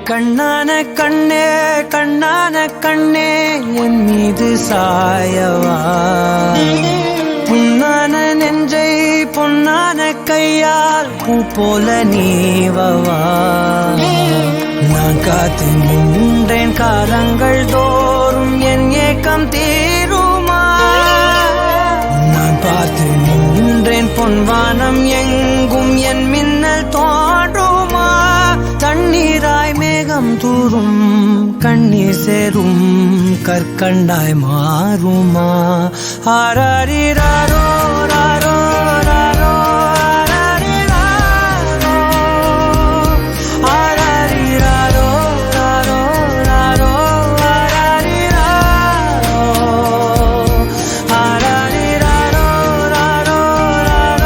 கண்ணான கண்ணே கண்ணான கண்ணே என் மீது சாயவா புண்ணான நெஞ்சை பொன்னான கையால் பூ போல நீவவா நான் காத்து நின்றேன் காலங்கள் தோறும் என் ஏக்கம் தீருமா நான் பார்த்து நின்றேன் பொன்வானம் எங்கும் என் மின்னல் தோன்றுமா தண்ணீராய் மேகம் தூரும் கண்ணீர் சேரும் கற்கண்டாய் மாறுமா ஆராரிராரோ ராரோ ராரோ ஆராரிராரோ ராரோ ராரோ ஆராரிராரோ ராரோ ராரோ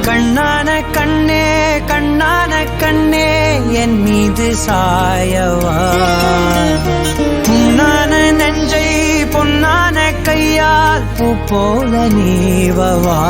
கண்ணான கண்ணே கண்ணான கண்ணே என் மீது சாயவா புண்ணான நெஞ்சை பொன்னான கையால் பூ போல நீவவா